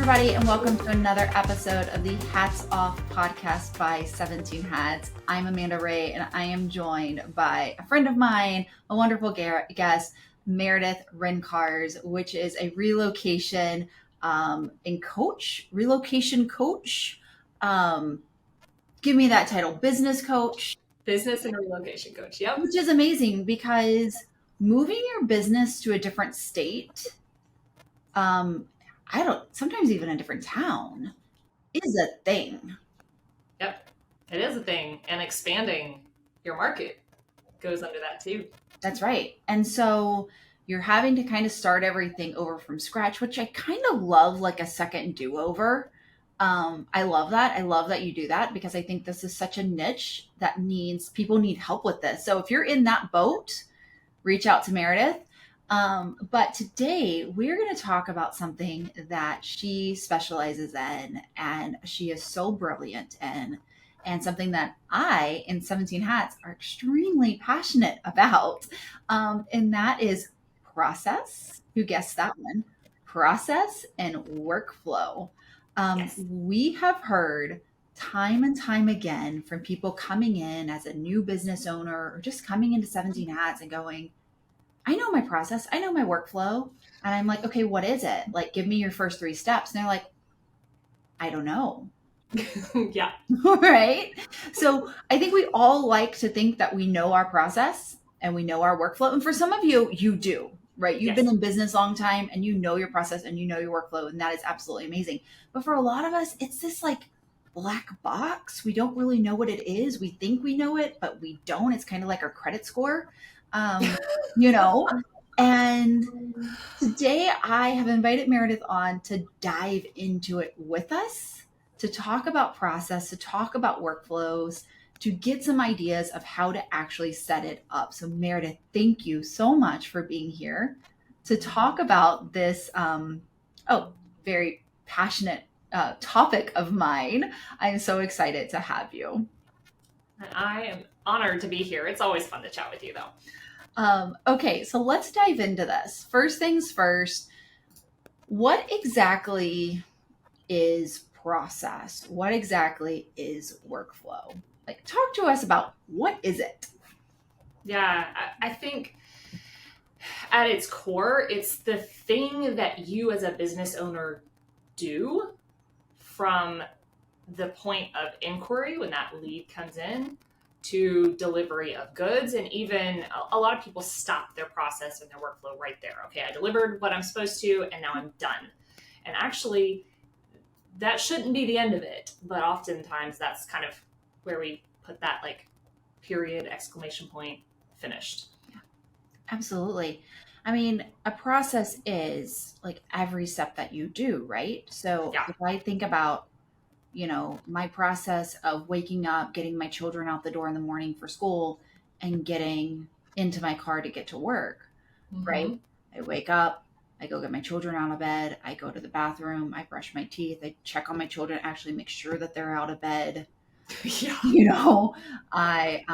everybody, and welcome to another episode of the HatsOff podcast by 17 Hats. I'm Amanda Rae, and I am joined by a friend of mine, a wonderful guest, Meredith Ryncarz, which is a relocation relocation coach. Give me that title, business coach. Business and relocation coach, yep. Which is amazing because moving your business to a different state, sometimes even a different town, is a thing. Yep, it is a thing. And expanding your market goes under that too. That's right. And so you're having to kind of start everything over from scratch, which I kind of love, like a second do-over. I love that. I love that you do that because I think this is such a niche that people need help with this. So if you're in that boat, reach out to Meredith. But today we're going to talk about something that she specializes in, and she is so brilliant in, and something that I, in 17 Hats, are extremely passionate about. And that is process. Who guessed that one? Process and workflow. Yes. We have heard time and time again from people coming in as a new business owner or just coming into 17 Hats and going, I know my process, I know my workflow. And I'm like, okay, what is it? Like, give me your first 3 steps. And they're like, I don't know. Yeah. Right. So I think we all like to think that we know our process and we know our workflow. And for some of you, you do, right? You've been in business a long time and you know your process and you know your workflow, and that is absolutely amazing. But for a lot of us, it's this like black box. We don't really know what it is. We think we know it, but we don't. It's kind of like our credit score. And today I have invited Meredith on to dive into it with us, to talk about process, to talk about workflows, to get some ideas of how to actually set it up. So Meredith, thank you so much for being here to talk about this very passionate topic of mine. I'm so excited to have you. And I am honored to be here. It's always fun to chat with you though. Okay, so let's dive into this. First things first, what exactly is process? What exactly is workflow? Like, talk to us about what is it? Yeah, I think at its core, it's the thing that you as a business owner do from the point of inquiry when that lead comes in to delivery of goods. And even a lot of people stop their process and their workflow right there. Okay, I delivered what I'm supposed to, and now I'm done. And actually, that shouldn't be the end of it. But oftentimes that's kind of where we put that like period, exclamation point, finished. Yeah, absolutely. I mean, a process is like every step that you do, right? So if I think about my process of waking up, getting my children out the door in the morning for school, and getting into my car to get to work, right? I wake up, I go get my children out of bed, I go to the bathroom, I brush my teeth, I check on my children, actually make sure that they're out of bed. I,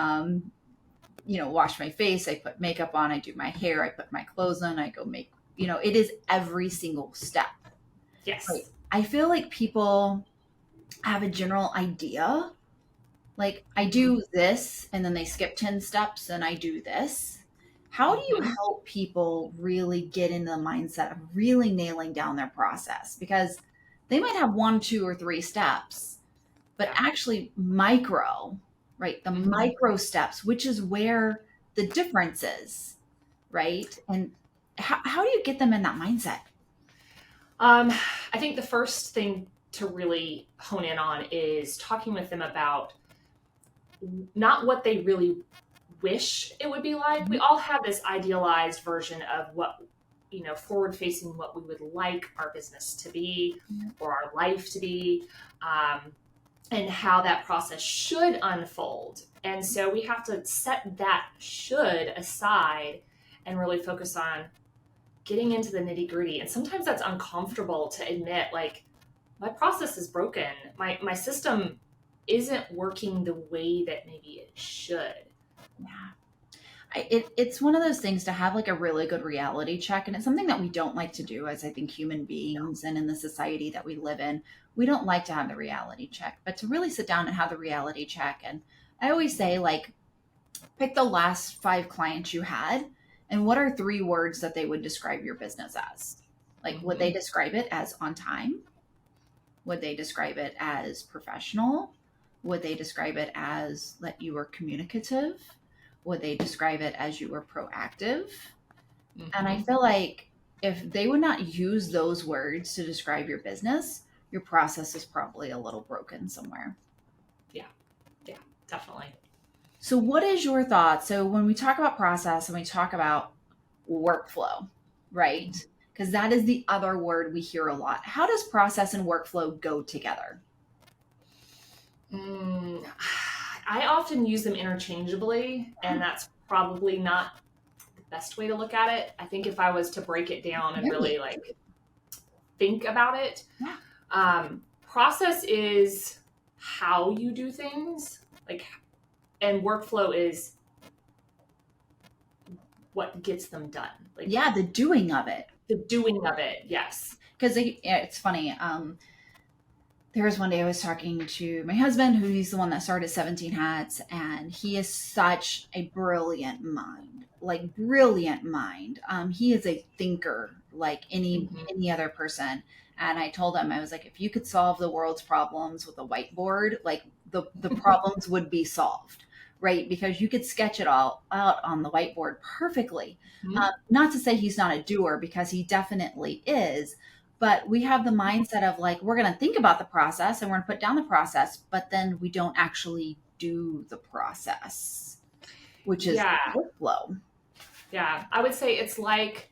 wash my face, I put makeup on, I do my hair, I put my clothes on, I go make, it is every single step. Yes. Right? I feel like people have a general idea, like I do this and then they skip 10 steps and I do this. How do you help people really get into the mindset of really nailing down their process? Because they might have 1, 2, or 3 steps, but actually micro, right? The micro steps, which is where the difference is, right? And how do you get them in that mindset? I think the first thing to really hone in on is talking with them about not what they really wish it would be like. We all have this idealized version of what, forward facing, what we would like our business to be or our life to be, and how that process should unfold. And so we have to set that should aside and really focus on getting into the nitty gritty. And sometimes that's uncomfortable to admit, like, my process is broken. My system isn't working the way that maybe it should. Yeah. It's one of those things to have like a really good reality check. And it's something that we don't like to do as I think human beings and in the society that we live in. We don't like to have the reality check, but to really sit down and have the reality check. And I always say, like, pick the last 5 clients you had and what are 3 words that they would describe your business as? Like, would they describe it as on time? Would they describe it as professional? Would they describe it as that you were communicative? Would they describe it as you were proactive? And I feel like if they would not use those words to describe your business, your process is probably a little broken somewhere. Yeah, definitely. So, what is your thought? So, when we talk about process and we talk about workflow, right? Because that is the other word we hear a lot. How does process and workflow go together? I often use them interchangeably, and that's probably not the best way to look at it. I think if I was to break it down and really like think about it, process is how you do things, like, and workflow is what gets them done. Like, the doing of it. The doing of it, yes. Because it's funny. There was one day I was talking to my husband, who he's the one that started 17 Hats, and he is such a brilliant mind, like brilliant mind. He is a thinker like any other person. And I told him, I was like, if you could solve the world's problems with a whiteboard, like the problems would be solved, right? Because you could sketch it all out on the whiteboard perfectly. Not to say he's not a doer, because he definitely is. But we have the mindset of like, we're going to think about the process and we're going to put down the process, but then we don't actually do the process, which is workflow. Yeah, I would say it's like,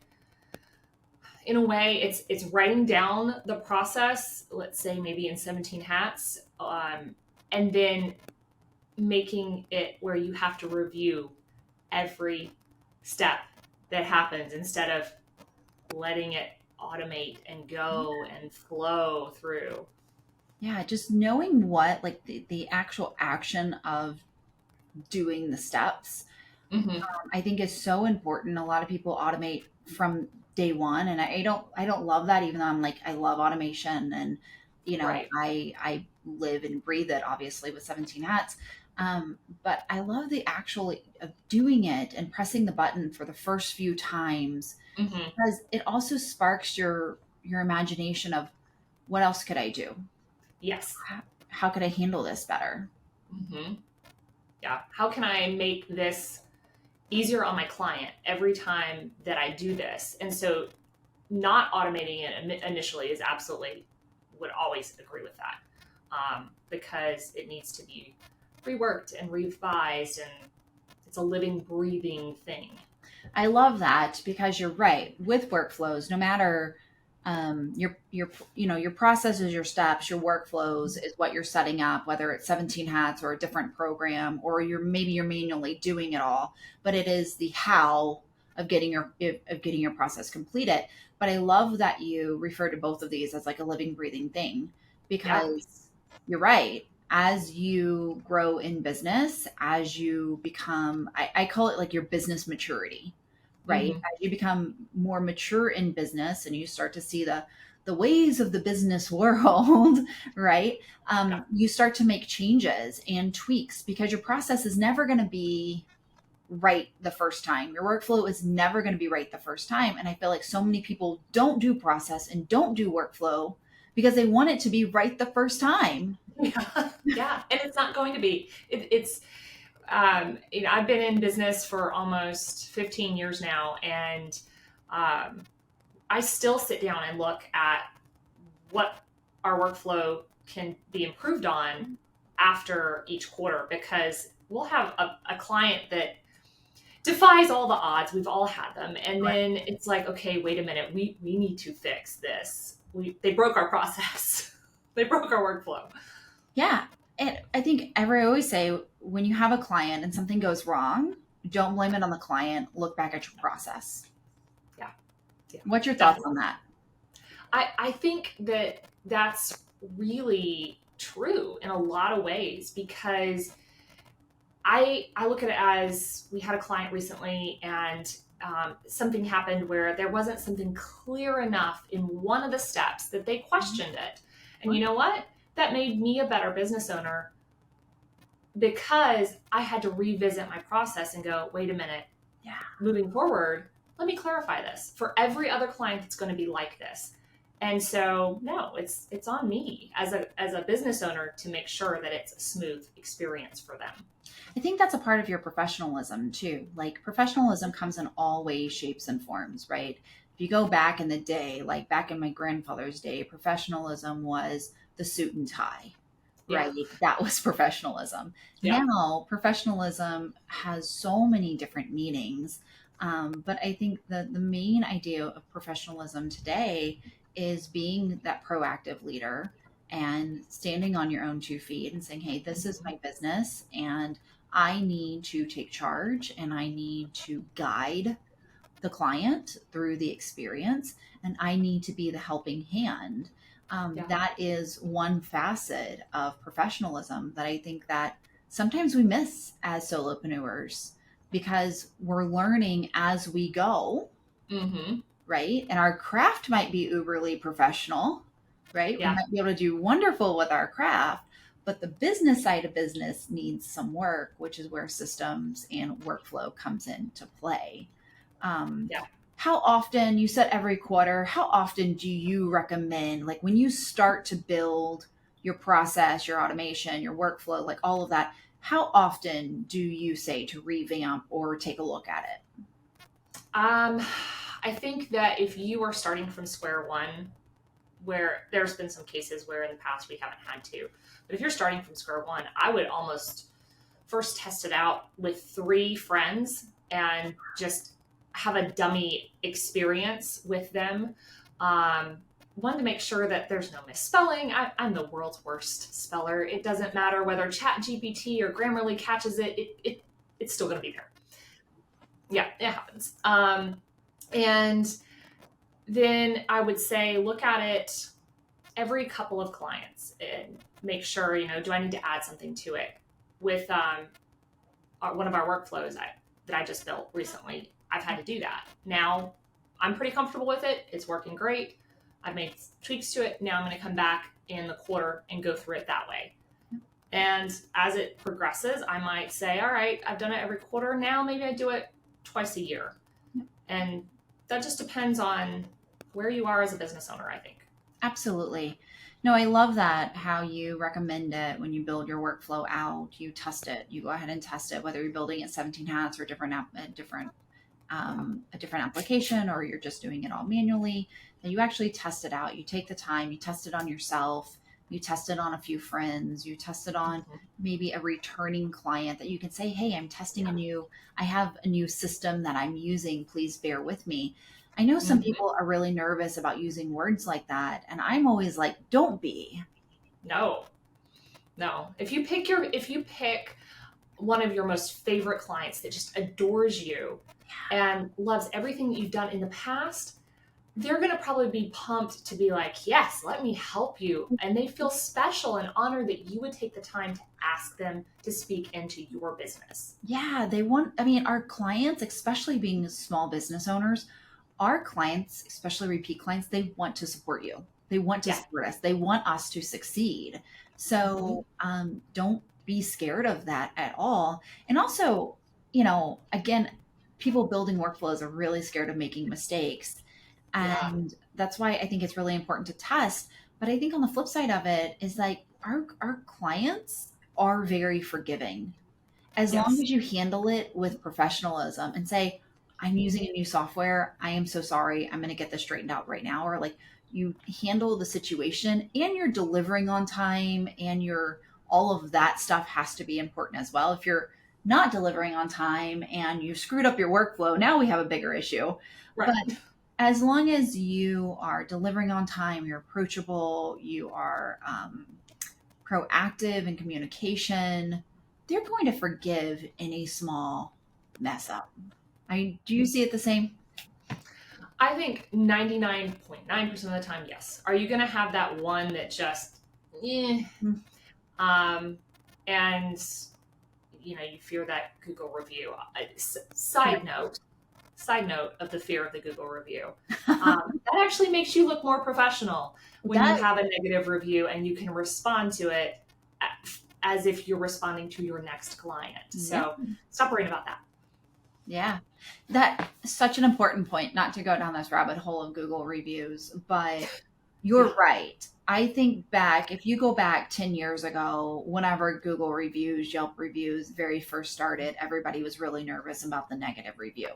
in a way, it's writing down the process, let's say maybe in 17 Hats, and then making it where you have to review every step that happens instead of letting it automate and go and flow through. Yeah, just knowing what, like the actual action of doing the steps, I think is so important. A lot of people automate from day one, and I don't love that, even though I'm like, I love automation, and I live and breathe it obviously with 17 Hats. But I love the actual of doing it and pressing the button for the first few times, because it also sparks your imagination of what else could I do? Yes. How could I handle this better? Yeah. How can I make this easier on my client every time that I do this? And so not automating it initially is absolutely, would always agree with that, because it needs to be reworked and revised, and it's a living, breathing thing. I love that, because you're right. With workflows, no matter your processes, your steps, your workflows is what you're setting up, whether it's 17 Hats or a different program, or you're manually doing it all, but it is the how of getting your process completed. But I love that you refer to both of these as like a living, breathing thing, because you're right. As you grow in business, as you become, I call it like your business maturity, right? As you become more mature in business and you start to see the ways of the business world, right? You start to make changes and tweaks, because your process is never going to be right the first time. Your workflow is never going to be right the first time. And I feel like so many people don't do process and don't do workflow because they want it to be right the first time. Yeah. And it's not going to be. It's I've been in business for almost 15 years now, and I still sit down and look at what our workflow can be improved on after each quarter, because we'll have a client that defies all the odds. We've all had them. And then it's like, okay, wait a minute. We need to fix this. They broke our process. They broke our workflow. Yeah. And I think I always say, when you have a client and something goes wrong, don't blame it on the client. Look back at your process. Yeah. What's your thoughts on that? I think that that's really true in a lot of ways, because I look at it as, we had a client recently, and something happened where there wasn't something clear enough in one of the steps that they questioned it. And you know what? That made me a better business owner, because I had to revisit my process and go, wait a minute, Yeah. moving forward, let me clarify this for every other client that's going to be like this. And so, no, it's on me as a business owner to make sure that it's a smooth experience for them. I think that's a part of your professionalism too. Like professionalism comes in all ways, shapes, and forms, right? If you go back in the day, like back in my grandfather's day, professionalism was the suit and tie, Yeah. right? That was professionalism. Yeah. Now, professionalism has so many different meanings. But I think the main idea of professionalism today is being that proactive leader and standing on your own 2 feet and saying, hey, this is Mhm. my business and I need to take charge and I need to guide the client through the experience and I need to be the helping hand. Yeah. That is one facet of professionalism that I think that sometimes we miss as solopreneurs because we're learning as we go, Mm-hmm. right? And our craft might be uberly professional, right? We Yeah. might be able to do wonderful with our craft, but the business side of business needs some work, which is where systems and workflow comes into play. Um, Yeah. how often, you said every quarter, how often do you recommend, like when you start to build your process, your automation, your workflow, like all of that, how often do you say to revamp or take a look at it? Um, I think that if you are starting from square one, where there's been some cases where in the past we haven't had to, but if you're starting from square one, I would almost first test it out with 3 friends and just have a dummy experience with them. Um, One, to make sure that there's no misspelling. I'm the world's worst speller. It doesn't matter whether Chat GPT or Grammarly catches it. It's still going to be there. Yeah, it happens. And then I would say look at it every couple of clients and make sure, do I need to add something to it? With one of our workflows that I just built recently, I've had to do that. Now I'm pretty comfortable with it. It's working great. I've made tweaks to it. Now I'm going to come back in the quarter and go through it that way. And as it progresses, I might say, all right, I've done it every quarter. Now maybe I do it twice a year. And that just depends on where you are as a business owner, I think. Absolutely. No, I love that how you recommend it when you build your workflow out. You test it. You go ahead and test it, whether you're building it 17 hats or a different application, or you're just doing it all manually. That you actually test it out. You take the time. You test it on yourself. You test it on a few friends. You test it on Mhm. maybe a returning client that you can say, "Hey, I'm testing Yeah. I have a new system that I'm using. Please bear with me." I know some Mhm. people are really nervous about using words like that, and I'm always like, "Don't be." No, no. If you pick one of your most favorite clients that just adores you and loves everything that you've done in the past, they're going to probably be pumped to be like, yes, let me help you. And they feel special and honored that you would take the time to ask them to speak into your business. Yeah, they want, I mean, our clients, especially being small business owners, our clients, especially repeat clients, they want to support you. They want to Yeah. support us. They want us to succeed. Mhm. So don't be scared of that at all. And also, again, people building workflows are really scared of making mistakes. Yeah. And that's why I think it's really important to test. But I think on the flip side of it is like our clients are very forgiving as long Yes. as you handle it with professionalism and say, I'm using Mhm. a new software. I am so sorry. I'm going to get this straightened out right now. Or like you handle the situation and you're delivering on time and all of that stuff has to be important as well. If you're not delivering on time and you screwed up your workflow, now we have a bigger issue. Right. But as long as you are delivering on time, you're approachable, you are proactive in communication, they're going to forgive any small mess up. Do you see it the same? I think 99.9% of the time, yes. Are you going to have that one that just, eh, Mm. um, and you fear that Google review. Side note of the fear of the Google review. That actually makes you look more professional when you have a negative review and you can respond to it as if you're responding to your next client. So stop worrying about that. Yeah, that's such an important point, not to go down this rabbit hole of Google reviews, but you're right. I think if you go back 10 years ago, whenever Google reviews, Yelp reviews very first started, everybody was really nervous about the negative review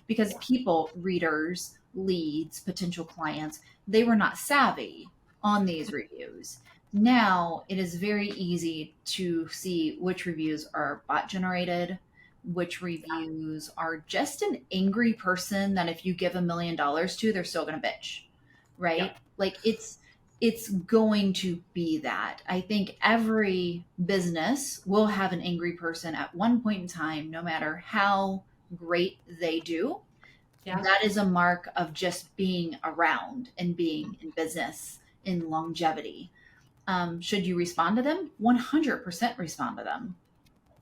because people, readers, leads, potential clients, they were not savvy on these reviews. Now it is very easy to see which reviews are bot generated, which reviews are just an angry person that if you give $1 million to, they're still going to bitch, right? Yeah. Like it's going to be that. I think every business will have an angry person at one point in time, no matter how great they do. Yeah. That is a mark of just being around and being in business, in longevity. Should you respond to them? 100% respond to them.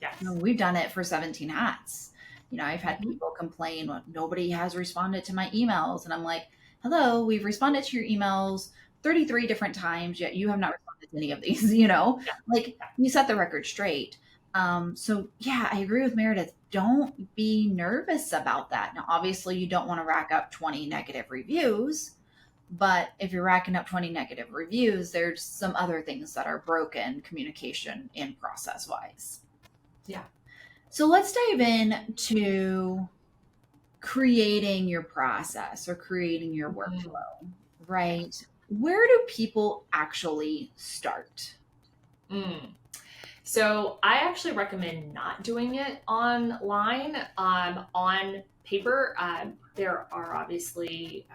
Yes. We've done it for 17 Hats. I've had people complain, well, nobody has responded to my emails. And I'm like, hello, we've responded to your emails 33 different times, yet you have not responded to any of these, you set the record straight. So yeah, I agree with Meredith. Don't be nervous about that. Now, obviously you don't want to rack up 20 negative reviews, but if you're racking up 20 negative reviews, there's some other things that are broken communication and process wise. Yeah. So let's dive into creating your process or creating your workflow, right? Where do people actually start? So I actually recommend not doing it online. On paper, there are obviously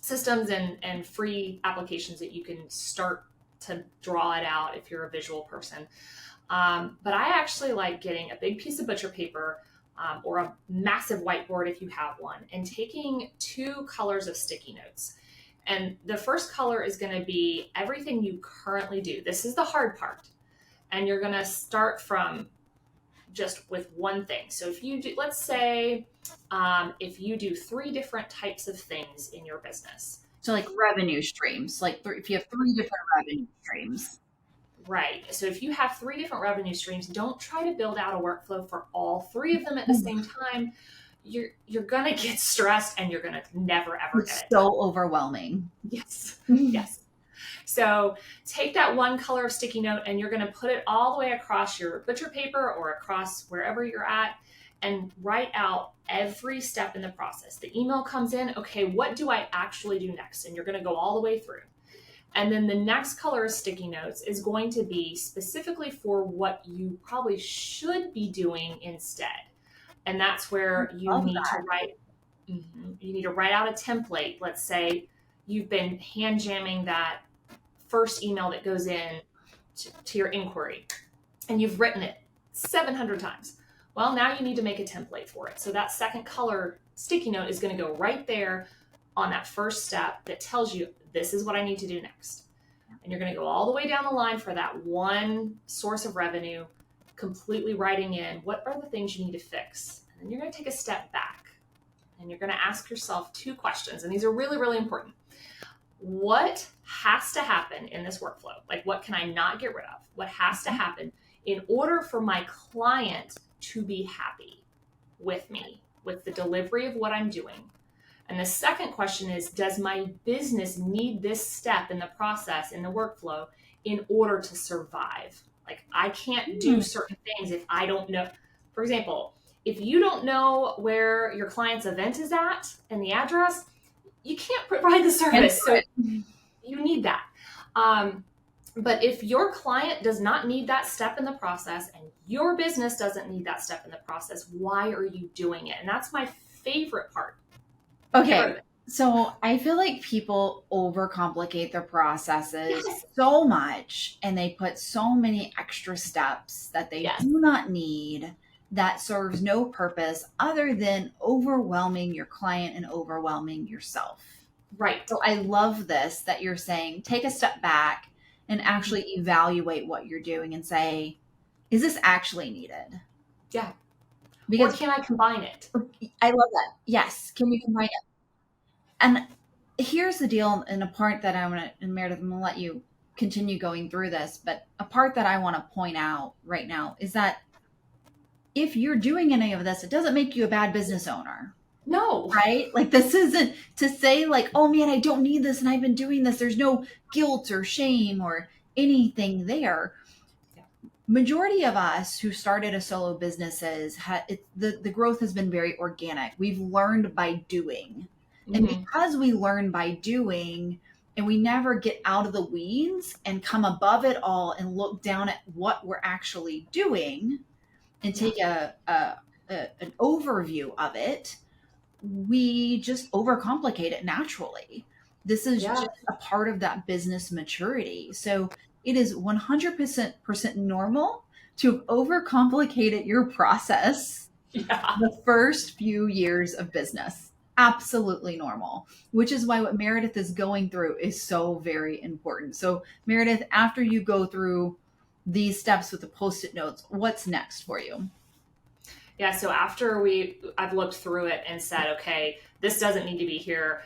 systems and free applications that you can start to draw it out if you're a visual person. But I actually like getting a big piece of butcher paper or a massive whiteboard if you have one, and taking 2 colors of sticky notes. And the first color is going to be everything you currently do. This is the hard part. And you're going to start from just with one thing. So if you do, let's say, if you do 3 different types of things in your business. So like revenue streams, like if you have 3 different revenue streams. Right. So if you have 3 different revenue streams, don't try to build out a workflow for all 3 of them at the same time. You're going to get stressed and you're going to never, ever get it. It's so overwhelming. Yes. Yes. So take that one color of sticky note and you're going to put it all the way across your butcher paper or across wherever you're at and write out every step in the process. The email comes in. Okay, what do I actually do next? And you're going to go all the way through. And then the next color of sticky notes is going to be specifically for what you probably should be doing instead. And that's where you need to write. You need to write out a template. Let's say you've been hand jamming that first email that goes in to your inquiry, and you've written it 700 times. Well, now you need to make a template for it. So that second color sticky note is going to go right there on that first step that tells you this is what I need to do next. And you're going to go all the way down the line for that one source of revenue, completely writing in what are the things you need to fix. And then you're going to take a step back and you're going to ask yourself 2 questions. And these are really, really important. What has to happen in this workflow? Like, what can I not get rid of? What has to happen in order for my client to be happy with me, with the delivery of what I'm doing? And the second question is, does my business need this step in the process, in the workflow, in order to survive? Like, I can't do certain things if I don't know. For example, if you don't know where your client's event is at and the address, you can't provide the service. So you need that. But if your client does not need that step in the process and your business doesn't need that step in the process, why are you doing it? And that's my favorite part. Okay. So I feel like people overcomplicate their processes so much, and they put so many extra steps that they do not need, that serves no purpose other than overwhelming your client and overwhelming yourself. Right. So I love this, that you're saying, take a step back and actually evaluate what you're doing and say, is this actually needed? Yeah. Or Because can I combine it? I love that. Yes. Can you combine it? And here's the deal, and a part that and Meredith, I'm going to let you continue going through this, but a part that I want to point out right now is that if you're doing any of this, it doesn't make you a bad business owner. No. Right? Like, this isn't to say like, oh man, I don't need this and I've been doing this. There's no guilt or shame or anything there. Majority of us who started a solo businesses, the growth has been very organic. We've learned by doing. And because we learn by doing, and we never get out of the weeds and come above it all and look down at what we're actually doing and take an overview of it, we just overcomplicate it naturally. This is just a part of that business maturity. So it is 100% normal to overcomplicate your process the first few years of business. Absolutely normal, which is why what Meredith is going through is so very important. So, Meredith, after you go through these steps with the post-it notes, what's next for you? Yeah, so after I've looked through it and said, okay, this doesn't need to be here,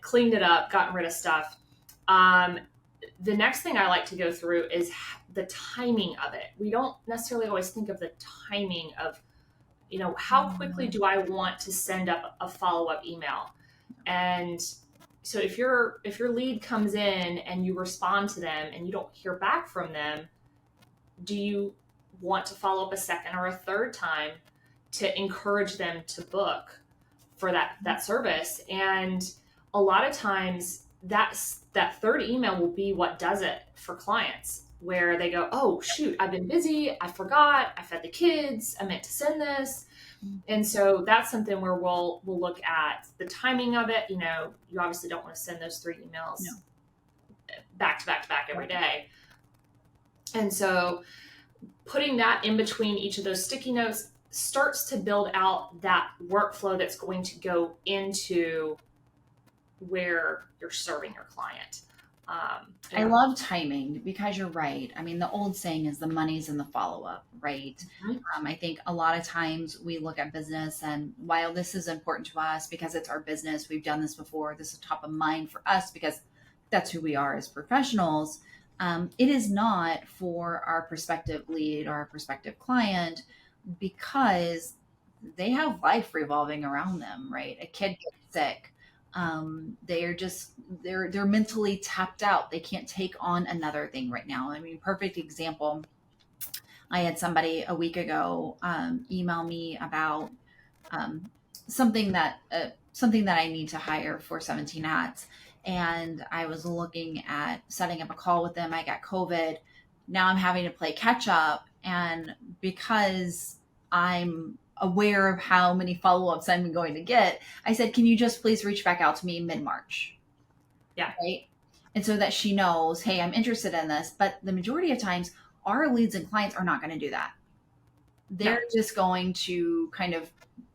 cleaned it up, gotten rid of stuff. The next thing I like to go through is the timing of it. We don't necessarily always think of the timing of, how quickly do I want to send up a follow-up email? And so if your lead comes in and you respond to them and you don't hear back from them, do you want to follow up a second or a third time to encourage them to book for that service? And a lot of times that third email will be what does it for clients, where they go, oh shoot, I've been busy, I forgot, I fed the kids, I meant to send this. And so that's something where we'll look at the timing of it. You obviously don't want to send those 3 emails back to back to back every day. And so putting that in between each of those sticky notes starts to build out that workflow that's going to go into where you're serving your client. I love timing because you're right. I mean, the old saying is the money's in the follow-up, right? I think a lot of times we look at business, and while this is important to us because it's our business, we've done this before, this is top of mind for us because that's who we are as professionals. It is not for our prospective lead or our prospective client because they have life revolving around them, right? A kid gets sick. They're mentally tapped out. They can't take on another thing right now. I mean, perfect example. I had somebody a week ago email me about something that I need to hire for 17 Hats, and I was looking at setting up a call with them. I got COVID. Now I'm having to play catch up, and because I'm aware of how many follow-ups I'm going to get, I said, can you just please reach back out to me mid-March? Yeah. Right. And so that she knows, hey, I'm interested in this. But the majority of times our leads and clients are not going to do that. They're just going to kind of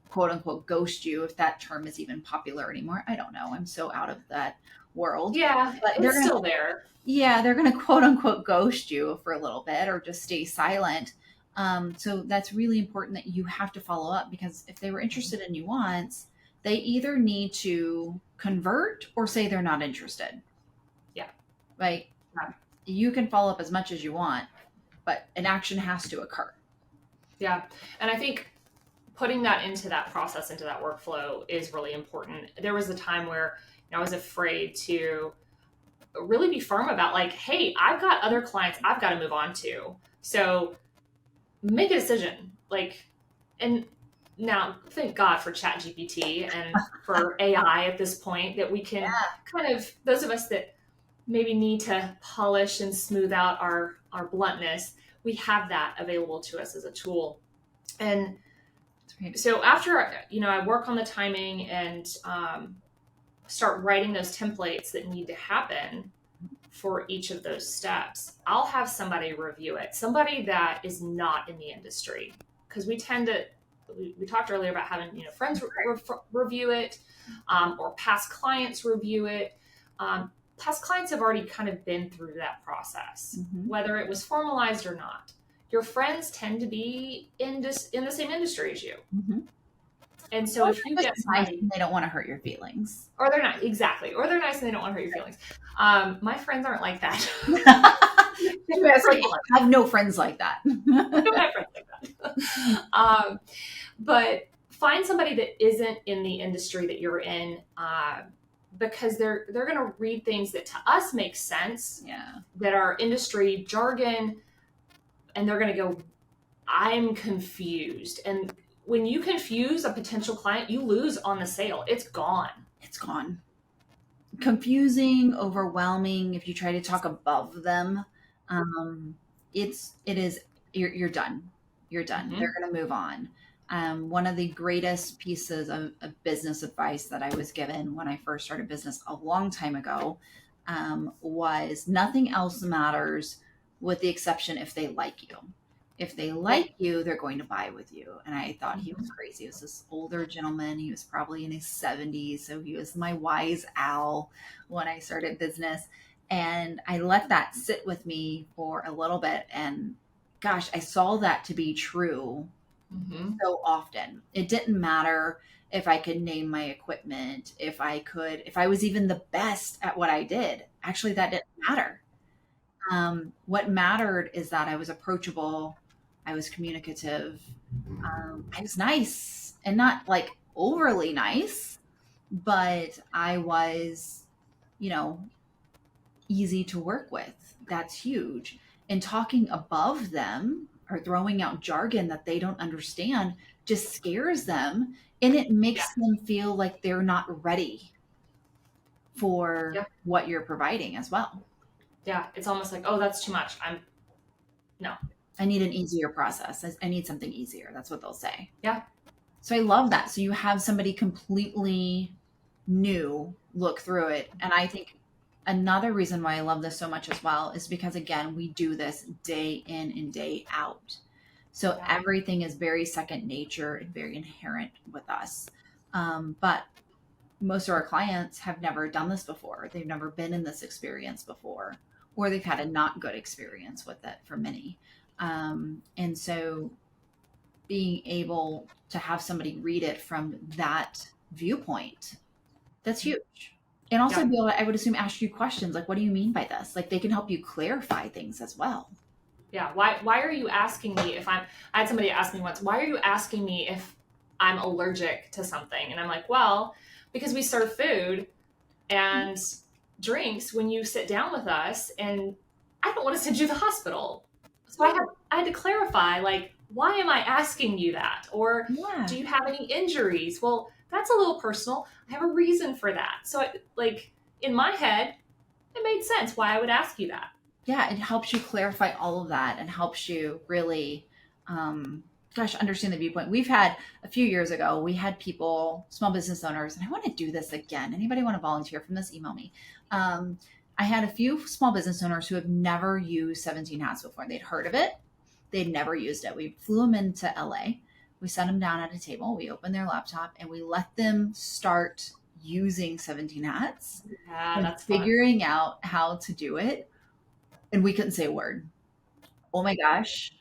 quote unquote ghost you, if that term is even popular anymore. I don't know. I'm so out of that world. Yeah, but they're still there. Yeah, they're going to quote unquote ghost you for a little bit or just stay silent. So that's really important that you have to follow up, because if they were interested in you once, they either need to convert or say they're not interested. Yeah. Like, you can follow up as much as you want, but an action has to occur. Yeah. And I think putting that into that process, into that workflow is really important. There was a time where I was afraid to really be firm about like, hey, I've got other clients I've got to move on to. So make a decision. And now thank God for ChatGPT and for AI at this point, that we can kind of, those of us that maybe need to polish and smooth out our bluntness, we have that available to us as a tool. And so after, I work on the timing and start writing those templates that need to happen for each of those steps, I'll have somebody review it, somebody that is not in the industry. Because we tend to, we talked earlier about having, friends review it, or past clients review it. Past clients have already kind of been through that process, whether it was formalized or not. your friends tend to be in the same industry as you. Mm-hmm. And so if you get nice somebody, and they don't want to hurt your feelings. or they're nice, exactly, or they're nice and they don't want to hurt your feelings. My friends aren't like that. I have no friends like that. I don't have friends like that. But find somebody that isn't in the industry that you're in, because they're going to read things that to us make sense, Yeah. that are industry jargon, and they're going to go, I'm confused. And when you confuse a potential client, you lose on the sale. It's gone. It's gone. Confusing, overwhelming. If you try to talk above them, you're done. You're done. Mm-hmm. They're going to move on. One of the greatest pieces of business advice that I was given when I first started business a long time ago was nothing else matters with the exception if they like you. If they like you, they're going to buy with you. And I thought he was crazy. He was this older gentleman. He was probably in his 70s. So he was my wise owl when I started business. And I let that sit with me for a little bit. And gosh, I saw that to be true so often. It didn't matter if I could name my equipment, if I was even the best at what I did. Actually, that didn't matter. What mattered is that I was approachable, I was communicative, I was nice, and not like overly nice, but I was, easy to work with. That's huge. And talking above them or throwing out jargon that they don't understand just scares them, and it makes them feel like they're not ready for what you're providing as well. Yeah, it's almost like, oh, that's too much. I need an easier process. I need something easier. That's what they'll say. Yeah. So I love that. So you have somebody completely new look through it. And I think another reason why I love this so much as well is because, again, we do this day in and day out. So everything is very second nature and very inherent with us. But most of our clients have never done this before. They've never been in this experience before, or they've had a not good experience with it for many. And so being able to have somebody read it from that viewpoint, that's huge. And also be able to, I would assume, ask you questions like, what do you mean by this? Like they can help you clarify things as well. Yeah. Why are you asking me I had somebody ask me once, why are you asking me if I'm allergic to something? And I'm like, well, because we serve food and drinks when you sit down with us, and I don't want to send you to the hospital. So I had to clarify, like, why am I asking you that? Or do you have any injuries? Well, that's a little personal. I have a reason for that. So in my head, it made sense why I would ask you that. Yeah, it helps you clarify all of that and helps you really, understand the viewpoint. We've had a few years ago, we had people, small business owners, and I want to do this again. Anybody want to volunteer from this? Email me. I had a few small business owners who have never used 17 Hats before. They'd heard of it. They'd never used it. We flew them into LA. We sat them down at a table. We opened their laptop and we let them start using 17 Hats. Yeah, that's figuring fun. out how to do it. And we couldn't say a word. Oh my gosh.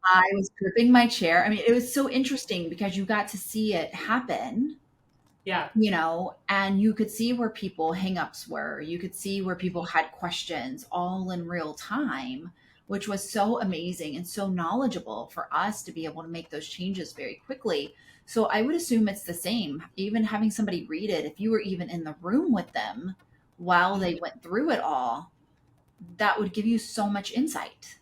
I was gripping my chair. I mean, it was so interesting because you got to see it happen. Yeah. And you could see where people hangups were. You could see where people had questions all in real time, which was so amazing and so knowledgeable for us to be able to make those changes very quickly. So I would assume it's the same. Even having somebody read it, if you were even in the room with them while they went through it all, that would give you so much insight.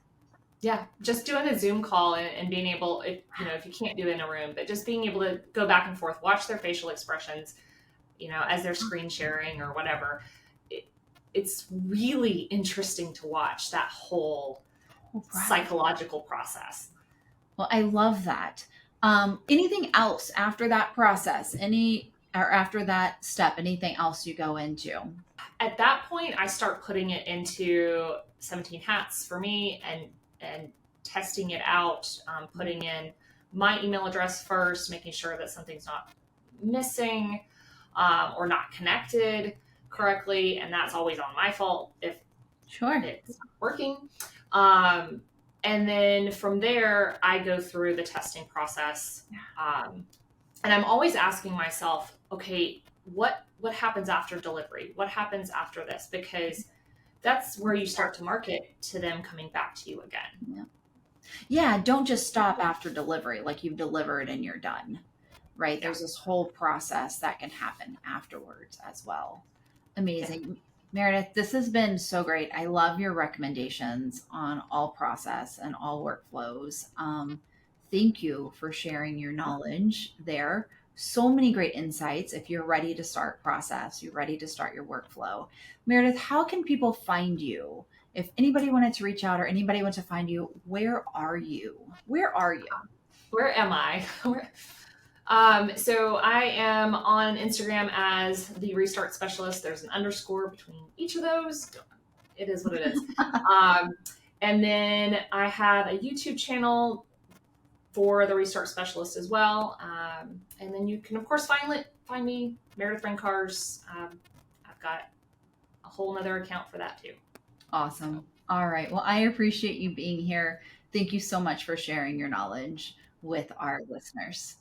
Yeah, just doing a Zoom call and being able, if you can't do it in a room, but just being able to go back and forth, watch their facial expressions, as they're screen sharing or whatever. It's really interesting to watch that whole psychological process. Well, I love that. Anything else after that process? After that step, anything else you go into? At that point, I start putting it into 17 Hats for me and testing it out, putting in my email address first, making sure that something's not missing or not connected correctly. And that's always on my fault if it's not working. And And then from there, I go through the testing process. And I'm always asking myself, okay, what happens after delivery? What happens after this? Because that's where you start to market to them coming back to you again. Yeah. Yeah, don't just stop after delivery, like you've delivered and you're done, right? Yeah. There's this whole process that can happen afterwards as well. Okay. Amazing. Meredith, this has been so great. I love your recommendations on all process and all workflows. Thank you for sharing your knowledge there. So many great insights. If you're ready to start process, you're ready to start your workflow. Meredith, how can people find you? If anybody wanted to reach out or anybody wants to find you, where are you? Where are you? Where am I? So I am on Instagram as the Restart Specialist. There's an underscore between each of those. It is what it is. And then I have a YouTube channel for the Restart Specialist as well. And then you can, of course, find me, Meredith Ryncarz. I've got a whole nother account for that too. Awesome. All right. Well, I appreciate you being here. Thank you so much for sharing your knowledge with our listeners.